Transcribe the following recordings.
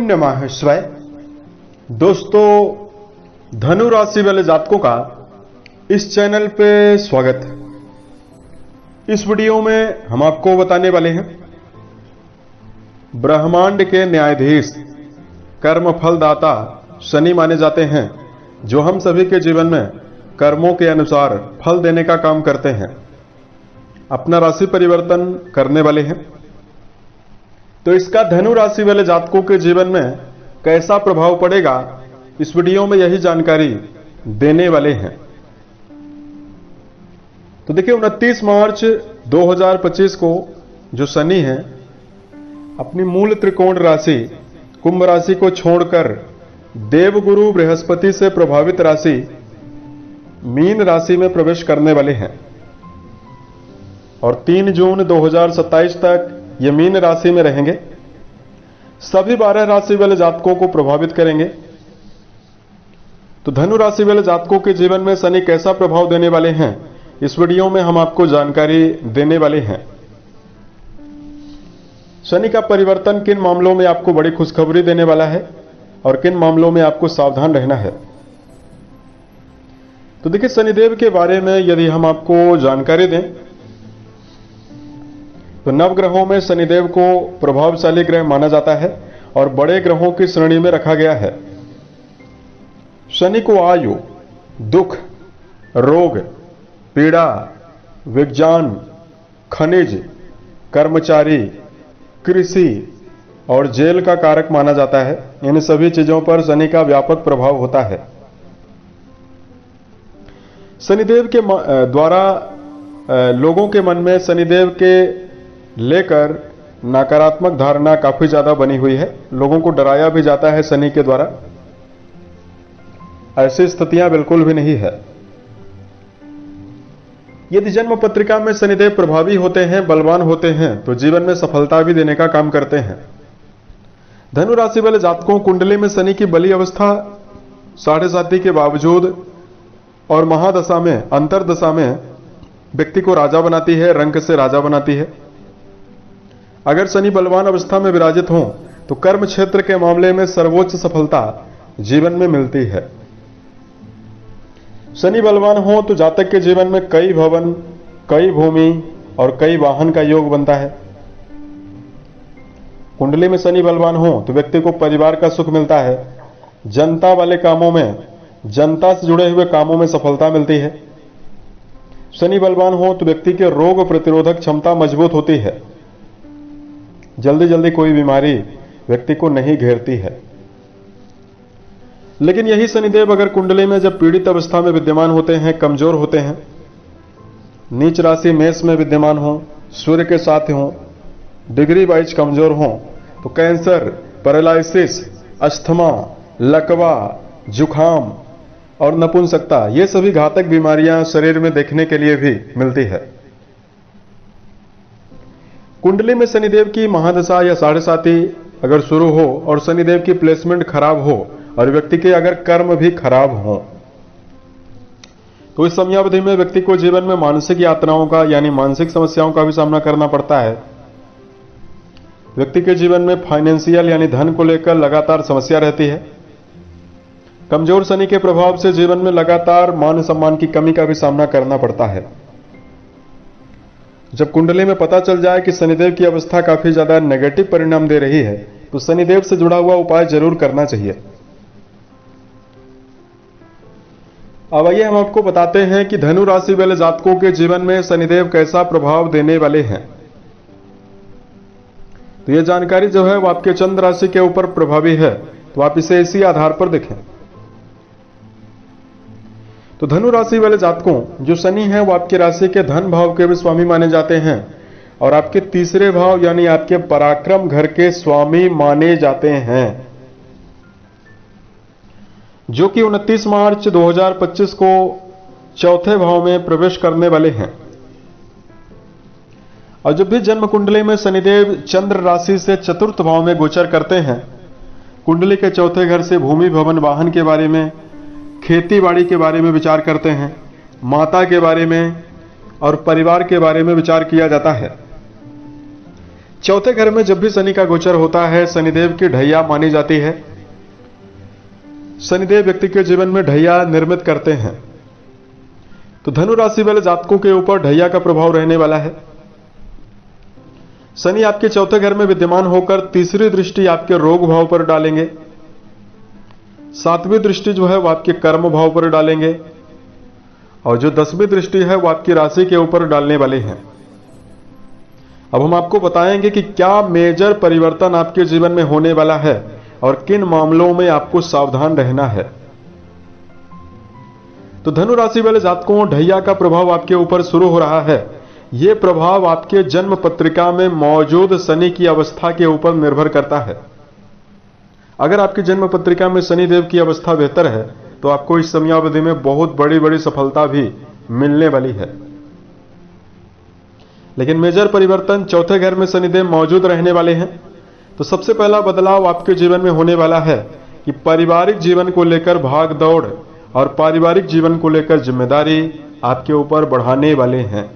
नमः शिवाय। दोस्तों, धनु राशि वाले जातकों का इस चैनल पे स्वागत है। इस वीडियो में हम आपको बताने वाले हैं ब्रह्मांड के न्यायाधीश कर्म फलदाता शनि माने जाते हैं, जो हम सभी के जीवन में कर्मों के अनुसार फल देने का काम करते हैं, अपना राशि परिवर्तन करने वाले हैं। तो इसका धनु राशि वाले जातकों के जीवन में कैसा प्रभाव पड़ेगा, इस वीडियो में यही जानकारी देने वाले हैं। तो देखिए, 29 मार्च 2025 को जो शनि है अपनी मूल त्रिकोण राशि कुंभ राशि को छोड़कर देवगुरु बृहस्पति से प्रभावित राशि मीन राशि में प्रवेश करने वाले हैं और 3 जून 2027 तक ये मीन राशि में रहेंगे। सभी 12 राशि वाले जातकों को प्रभावित करेंगे। तो धनु राशि वाले जातकों के जीवन में शनि कैसा प्रभाव देने वाले हैं, इस वीडियो में हम आपको जानकारी देने वाले हैं। शनि का परिवर्तन किन मामलों में आपको बड़ी खुशखबरी देने वाला है और किन मामलों में आपको सावधान रहना है। तो देखिए, शनिदेव के बारे में यदि हम आपको जानकारी दें तो नवग्रहों में शनिदेव को प्रभावशाली ग्रह माना जाता है और बड़े ग्रहों की श्रेणी में रखा गया है। शनि को आयु, दुख, रोग, पीड़ा, विज्ञान, खनिज, कर्मचारी, कृषि और जेल का कारक माना जाता है। इन सभी चीजों पर शनि का व्यापक प्रभाव होता है। शनिदेव के द्वारा लोगों के मन में शनिदेव के लेकर नकारात्मक धारणा काफी ज्यादा बनी हुई है। लोगों को डराया भी जाता है शनि के द्वारा। ऐसी स्थितियां बिल्कुल भी नहीं है। यदि जन्म पत्रिका में शनिदेव प्रभावी होते हैं, बलवान होते हैं, तो जीवन में सफलता भी देने का काम करते हैं। धनु राशि वाले जातकों कुंडली में शनि की बली अवस्था 7.5 के बावजूद और महादशा में, अंतरदशा में व्यक्ति को राजा बनाती है, रंक से राजा बनाती है। अगर शनि बलवान अवस्था में विराजित हो तो कर्म क्षेत्र के मामले में सर्वोच्च सफलता जीवन में मिलती है। शनि बलवान हो तो जातक के जीवन में कई भवन, कई भूमि और कई वाहन का योग बनता है। कुंडली में शनि बलवान हो तो व्यक्ति को परिवार का सुख मिलता है। जनता वाले कामों में, जनता से जुड़े हुए कामों में सफलता मिलती है। शनि बलवान हो तो व्यक्ति के रोग प्रतिरोधक क्षमता मजबूत होती है। जल्दी जल्दी कोई बीमारी व्यक्ति को नहीं घेरती है। लेकिन यही शनिदेव अगर कुंडली में जब पीड़ित अवस्था में विद्यमान होते हैं, कमजोर होते हैं, नीच राशि मेष में विद्यमान हो, सूर्य के साथ हो, डिग्री वाइज कमजोर हो, तो कैंसर, पैरालिसिस, अस्थमा, लकवा, जुखाम और नपुंसकता, ये सभी घातक बीमारियां शरीर में देखने के लिए भी मिलती है। कुंडली में शनिदेव की महादशा या 7.5 अगर शुरू हो और शनिदेव की प्लेसमेंट खराब हो और व्यक्ति के अगर कर्म भी खराब हो, तो इस समयावधि में व्यक्ति को जीवन में मानसिक यातनाओं का, यानी मानसिक समस्याओं का भी सामना करना पड़ता है। व्यक्ति के जीवन में फाइनेंशियल यानी धन को लेकर लगातार समस्या रहती है। कमजोर शनि के प्रभाव से जीवन में लगातार मान सम्मान की कमी का भी सामना करना पड़ता है। जब कुंडली में पता चल जाए कि शनिदेव की अवस्था काफी ज्यादा नेगेटिव परिणाम दे रही है, तो शनिदेव से जुड़ा हुआ उपाय जरूर करना चाहिए। अब आइए हम आपको बताते हैं कि धनु राशि वाले जातकों के जीवन में शनिदेव कैसा प्रभाव देने वाले हैं। तो यह जानकारी जो है वो आपके चंद्र राशि के ऊपर प्रभावी है, तो आप इसे इसी आधार पर देखें। तो धनु राशि वाले जातकों जो शनि है वो आपकी राशि के धन भाव के भी स्वामी माने जाते हैं और आपके तीसरे भाव यानी आपके पराक्रम घर के स्वामी माने जाते हैं, जो कि 29 मार्च 2025 को चौथे भाव में प्रवेश करने वाले हैं। और जब भी जन्म कुंडली में शनिदेव चंद्र राशि से चतुर्थ भाव में गोचर करते हैं, कुंडली के चौथे घर से भूमि, भवन, वाहन के बारे में, खेती बाड़ी के बारे में विचार करते हैं, माता के बारे में और परिवार के बारे में विचार किया जाता है। चौथे घर में जब भी शनि का गोचर होता है, शनिदेव की ढैया मानी जाती है। शनिदेव व्यक्ति के जीवन में ढैया निर्मित करते हैं। तो धनु राशि वाले जातकों के ऊपर ढैया का प्रभाव रहने वाला है। शनि आपके चौथे घर में विद्यमान होकर तीसरी दृष्टि आपके रोग भाव पर डालेंगे। सातवीं दृष्टि जो है वो आपके कर्म भाव पर डालेंगे, और जो 10वीं दृष्टि है वो आपकी राशि के ऊपर डालने वाले हैं। अब हम आपको बताएंगे कि क्या मेजर परिवर्तन आपके जीवन में होने वाला है और किन मामलों में आपको सावधान रहना है। तो धनु राशि वाले जातकों, ढैया का प्रभाव आपके ऊपर शुरू हो रहा है। यह प्रभाव आपके जन्म पत्रिका में मौजूद शनि की अवस्था के ऊपर निर्भर करता है। अगर आपकी जन्म पत्रिका में शनिदेव की अवस्था बेहतर है तो आपको इस समयावधि में बहुत बड़ी बड़ी सफलता भी मिलने वाली है। लेकिन मेजर परिवर्तन चौथे घर में शनिदेव मौजूद रहने वाले हैं। तो सबसे पहला बदलाव आपके जीवन में होने वाला है कि पारिवारिक जीवन को लेकर भाग दौड़ और पारिवारिक जीवन को लेकर जिम्मेदारी आपके ऊपर बढ़ाने वाले हैं।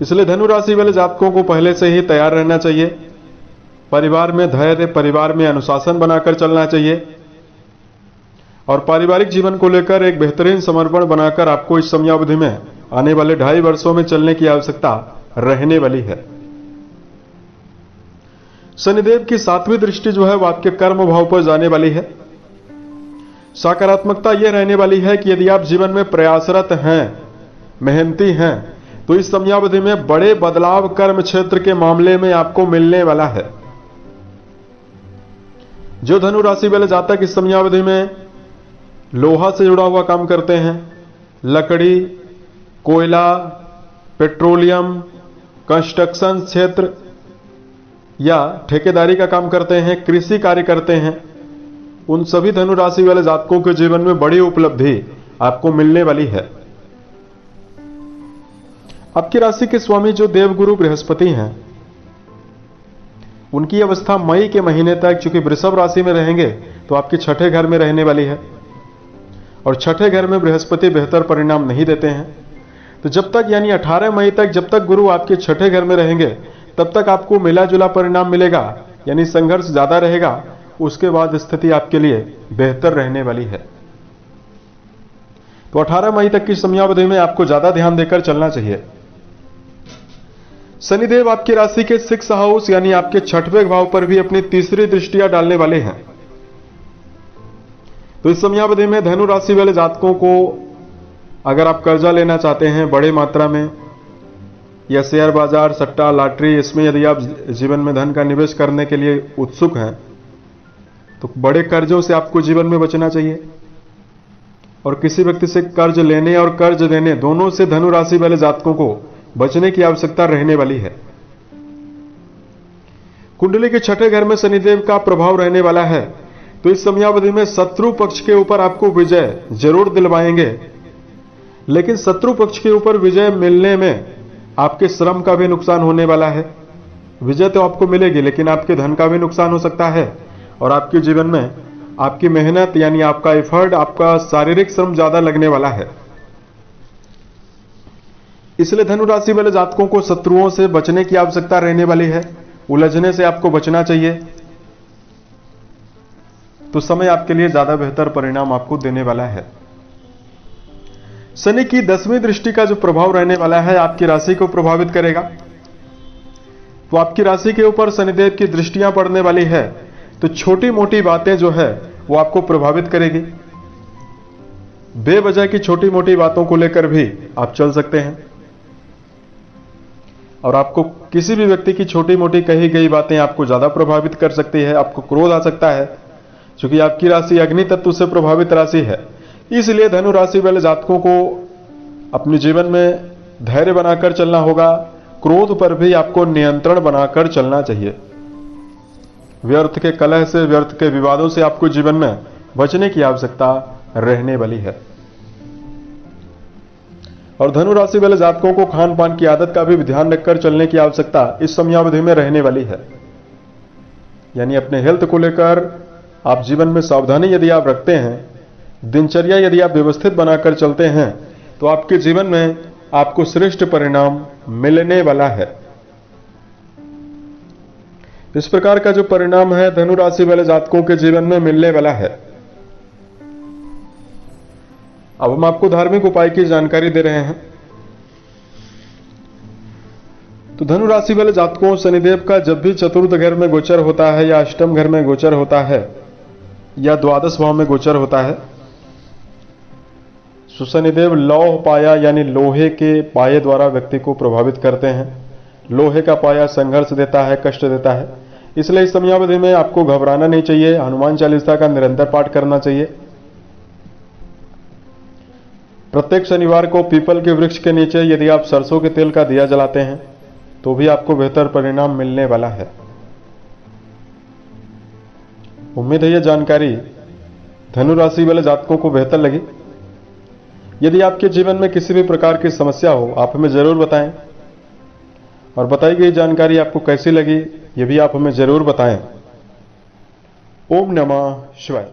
इसलिए धनु राशि वाले जातकों को पहले से ही तैयार रहना चाहिए। परिवार में धैर्य, परिवार में अनुशासन बनाकर चलना चाहिए, और पारिवारिक जीवन को लेकर एक बेहतरीन समर्पण बनाकर आपको इस समयावधि में आने वाले 2.5 वर्षों में चलने की आवश्यकता रहने वाली है। शनिदेव की 7वीं दृष्टि जो है वो आपके कर्म भाव पर जाने वाली है। सकारात्मकता यह रहने वाली है कि यदि आप जीवन में प्रयासरत हैं, मेहनती हैं, तो इस समयावधि में बड़े बदलाव कर्म क्षेत्र के मामले में आपको मिलने वाला है। जो धनु राशि वाले जातक इस समयावधि में लोहा से जुड़ा हुआ काम करते हैं, लकड़ी, कोयला, पेट्रोलियम, कंस्ट्रक्शन क्षेत्र या ठेकेदारी का काम करते हैं, कृषि कार्य करते हैं, उन सभी धनु राशि वाले जातकों के जीवन में बड़ी उपलब्धि आपको मिलने वाली है। आपकी राशि के स्वामी जो देवगुरु बृहस्पति हैं, उनकी अवस्था मई के महीने तक चूंकि वृषभ राशि में रहेंगे तो आपके छठे घर में रहने वाली है, और छठे घर में बृहस्पति बेहतर परिणाम नहीं देते हैं। तो जब तक यानी 18 मई तक जब तक गुरु आपके छठे घर में रहेंगे तब तक आपको मिला जुला परिणाम मिलेगा, यानी संघर्ष ज्यादा रहेगा। उसके बाद स्थिति आपके लिए बेहतर रहने वाली है। तो 18 मई तक की समयावधि में आपको ज्यादा ध्यान देकर चलना चाहिए। शनिदेव आपकी राशि के 6th हाउस यानी आपके 6वें भाव पर भी अपनी तीसरी दृष्टियां डालने वाले हैं। तो इस समयावधि में धनु राशि वाले जातकों को अगर आप कर्जा लेना चाहते हैं बड़े मात्रा में, या शेयर बाजार, सट्टा, लॉटरी, इसमें यदि आप जीवन में धन का निवेश करने के लिए उत्सुक हैं तो बड़े कर्जों से आपको जीवन में बचना चाहिए। और किसी व्यक्ति से कर्ज लेने और कर्ज देने दोनों से धनु राशि वाले जातकों को बचने की आवश्यकता रहने वाली है। कुंडली के छठे घर में शनिदेव का प्रभाव रहने वाला है। तो इस समयावधि में शत्रु पक्ष के ऊपर आपको विजय जरूर दिलवाएंगे, लेकिन शत्रु पक्ष के ऊपर विजय मिलने में आपके श्रम का भी नुकसान होने वाला है। विजय तो आपको मिलेगी लेकिन आपके धन का भी नुकसान हो सकता है, और आपके जीवन में आपकी मेहनत यानी आपका एफर्ट, आपका शारीरिक श्रम ज्यादा लगने वाला है। इसलिए धनु राशि वाले जातकों को शत्रुओं से बचने की आवश्यकता रहने वाली है। उलझने से आपको बचना चाहिए। तो समय आपके लिए ज्यादा बेहतर परिणाम आपको देने वाला है। शनि की 10वीं दृष्टि का जो प्रभाव रहने वाला है आपकी राशि को प्रभावित करेगा। तो आपकी राशि के ऊपर शनिदेव की दृष्टियां पड़ने वाली है, तो छोटी मोटी बातें जो है वो आपको प्रभावित करेगी। बेवजह की छोटी मोटी बातों को लेकर भी आप चल सकते हैं, और आपको किसी भी व्यक्ति की छोटी मोटी कही गई बातें आपको ज्यादा प्रभावित कर सकती है। आपको क्रोध आ सकता है, क्योंकि आपकी राशि अग्नि तत्व से प्रभावित राशि है। इसलिए धनु राशि वाले जातकों को अपने जीवन में धैर्य बनाकर चलना होगा। क्रोध पर भी आपको नियंत्रण बनाकर चलना चाहिए। व्यर्थ के कलह से, व्यर्थ के विवादों से आपको जीवन में बचने की आवश्यकता रहने वाली है। और धनु राशि वाले जातकों को खान पान की आदत का भी ध्यान रखकर चलने की आवश्यकता इस समयावधि में रहने वाली है। यानी अपने हेल्थ को लेकर आप जीवन में सावधानी यदि आप रखते हैं, दिनचर्या यदि आप व्यवस्थित बनाकर चलते हैं, तो आपके जीवन में आपको श्रेष्ठ परिणाम मिलने वाला है। इस प्रकार का जो परिणाम है धनु राशि वाले जातकों के जीवन में मिलने वाला है। अब हम आपको धार्मिक उपाय की जानकारी दे रहे हैं। तो धनु राशि वाले जातकों, शनिदेव का जब भी चतुर्थ घर में गोचर होता है या अष्टम घर में गोचर होता है या द्वादश भाव में गोचर होता है, शनिदेव लौह पाया यानी लोहे के पाये द्वारा व्यक्ति को प्रभावित करते हैं। लोहे का पाया संघर्ष देता है, कष्ट देता है। इसलिए इस समयावधि में आपको घबराना नहीं चाहिए। हनुमान चालीसा का निरंतर पाठ करना चाहिए। प्रत्येक शनिवार को पीपल के वृक्ष के नीचे यदि आप सरसों के तेल का दिया जलाते हैं तो भी आपको बेहतर परिणाम मिलने वाला है। उम्मीद है यह जानकारी धनु राशि वाले जातकों को बेहतर लगी। यदि आपके जीवन में किसी भी प्रकार की समस्या हो, आप हमें जरूर बताएं और बताई गई जानकारी आपको कैसी लगी ये भी आप हमें जरूर बताएं। ओम नमः शिवाय।